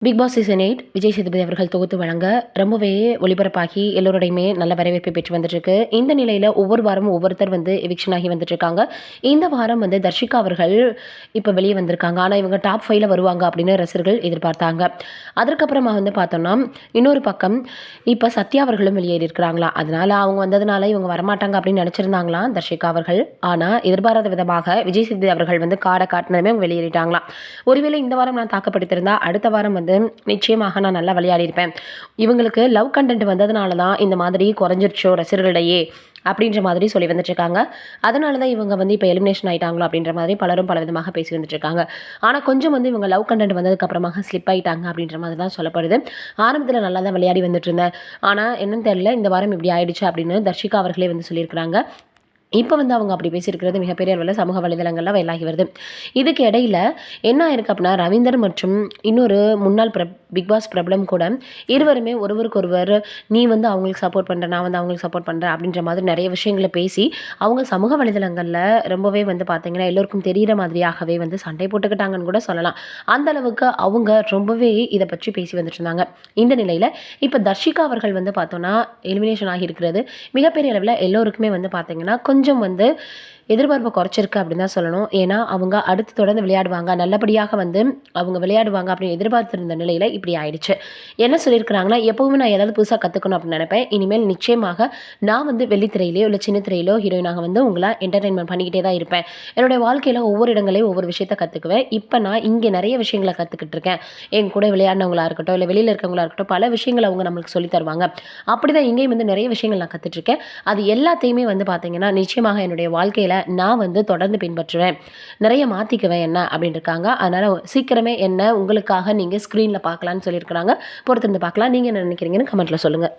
Big Boss season 8 Vijay Sethupathi அவர்கள் தொகுத்து வழங்க ரொம்பவே ஒளிபரப்பாகி எல்லோருடையுமே நல்ல வரவேற்பை பெற்று வந்துட்டுருக்கு. இந்த நிலையில் ஒவ்வொரு வாரமும் ஒவ்வொருத்தர் எவிக்ஷன் ஆகி வந்துட்டுருக்காங்க. இந்த வாரம் தர்ஷிகா அவர்கள் இப்போ வெளியே வந்திருக்காங்க. ஆனால் இவங்க டாப் 5ல வருவாங்க அப்படின்னு ரசிகர்கள் எதிர்பார்த்தாங்க. அதற்கப்புறமா பார்த்தோம்னா இன்னொரு பக்கம் இப்போ சத்யா அவர்களும் வெளியேறியிருக்கிறாங்களா. அதனால அவங்க வந்ததுனால இவங்க வரமாட்டாங்க அப்படின்னு நினச்சிருந்தாங்களாம் தர்ஷிகா அவர்கள். ஆனால் எதிர்பாராத விதமாக விஜய் சேதுபதி அவர்கள் காடை காட்டினதுமே அவங்க வெளியேறிட்டாங்களாம். ஒருவேளை இந்த வாரம் நான் தாக்கப்படுத்திருந்தா அடுத்த வாரம் நிச்சயமாக நான் நல்லா விளையாடியிருப்பேன். இவங்களுக்கு லவ் கண்டென்ட் வந்ததுனால தான் இந்த மாதிரி குறைஞ்சிருச்சோ ரசிகர்களிடையே அப்படின்ற மாதிரி சொல்லி வந்துட்டுருக்காங்க. அதனால தான் இவங்க இப்போ எலிமினேஷன் ஆகிட்டாங்களோ அப்படின்ற மாதிரி பலரும் பல விதமாக பேசி வந்துட்டுருக்காங்க. ஆனால் கொஞ்சம் இவங்க லவ் கண்டென்ட் வந்ததுக்கப்புறமாக ஸ்லிப் ஆகிட்டாங்க அப்படின்ற மாதிரி தான் சொல்லப்படுது. ஆரம்பத்தில் நல்லா தான் விளையாடி வந்துட்டு இருந்தேன். ஆனால் என்னன்னு தெரியல, இந்த வாரம் இப்படி ஆயிடுச்சு அப்படின்னு தர்ஷிகா அவர்களே சொல்லியிருக்கிறாங்க. இப்போ அவங்க அப்படி பேசியிருக்கிறது மிகப்பெரிய அளவில் சமூக வலைதளங்கள்ல வைரலாகி வருது. இதுக்கு இடையில என்ன ஆயிருக்கு அப்படின்னா, ரவீந்தர் மற்றும் இன்னொரு முன்னாள் பிக் பாஸ் பிரபலம் கூட இருவருமே ஒருவருக்கொருவர் நீ அவங்களுக்கு சப்போர்ட் பண்ணுற, நான் அவங்களுக்கு சப்போர்ட் பண்ணுறேன் அப்படின்ற மாதிரி நிறைய விஷயங்களை பேசி அவங்க சமூக வலைதளங்களில் ரொம்பவே பார்த்தீங்கன்னா எல்லோருக்கும் தெரிகிற மாதிரியாகவே சண்டை போட்டுக்கிட்டாங்கன்னு கூட சொல்லலாம். அந்த அளவுக்கு அவங்க ரொம்பவே இதை பற்றி பேசி வந்துட்டு இருந்தாங்க. இந்த நிலையில் இப்போ தர்ஷிகா அவர்கள் பார்த்தோன்னா எலிமினேஷன் ஆகியிருக்கிறது மிகப்பெரிய அளவில் எல்லோருக்குமே பார்த்தீங்கன்னா கொஞ்சம் எதிர்பார்ப்பை குறைச்சிருக்கு அப்படின்னு தான் சொல்லணும். ஏன்னா அவங்க அடுத்து தொடர்ந்து விளையாடுவாங்க, நல்லபடியாக அவங்க விளையாடுவாங்க அப்படின்னு எதிர்பார்த்திருந்த நிலையில் இப்படி ஆயிடுச்சு. என்ன சொல்லியிருக்கிறாங்கன்னா, எப்போவுமே நான் ஏதாவது புதுசாக கற்றுக்கணும் அப்படின்னு நினைப்பேன். இனிமேல் நிச்சயமாக நான் வெள்ளித்திரையிலையோ இல்லை சின்ன திரையிலோ ஹீரோயினாக உங்களை என்டர்டெயின்மெண்ட் பண்ணிக்கிட்டே தான் இருப்பேன். என்னுடைய வாழ்க்கையில் ஒவ்வொரு இடங்களையும் ஒவ்வொரு விஷயத்த கற்றுக்குவேன். இப்போ நான் இங்கே நிறைய விஷயங்களை கற்றுக்கிட்டு இருக்கேன். என் கூட விளையாடினவங்களா இருக்கட்டும், இல்லை வெளியில் இருக்கவங்களா இருக்கட்டும், பல விஷயங்கள் அவங்க நம்மளுக்கு சொல்லி தருவாங்க. அப்படி தான் இங்கேயும் நிறைய விஷயங்கள் நான் கற்றுட்ருக்கேன். அது எல்லாத்தையுமே பார்த்தீங்கன்னா நிச்சயமாக என்னுடைய வாழ்க்கையில் நான் தொடர்ந்து பின்பற்றுவேன், நிறைய மாற்றிக்குவேன் என்ன அப்படின்னு இருக்காங்க. அதனால் சீக்கிரமே என்ன உங்களுக்காக நீங்கள் ஸ்க்ரீனில் பார்க்கலான்னு சொல்லியிருக்கிறாங்க. பொறுத்திருந்து பார்க்கலாம். நீங்கள் என்ன நினைக்கிறீங்கன்னு கமெண்ட்டில் சொல்லுங்கள்.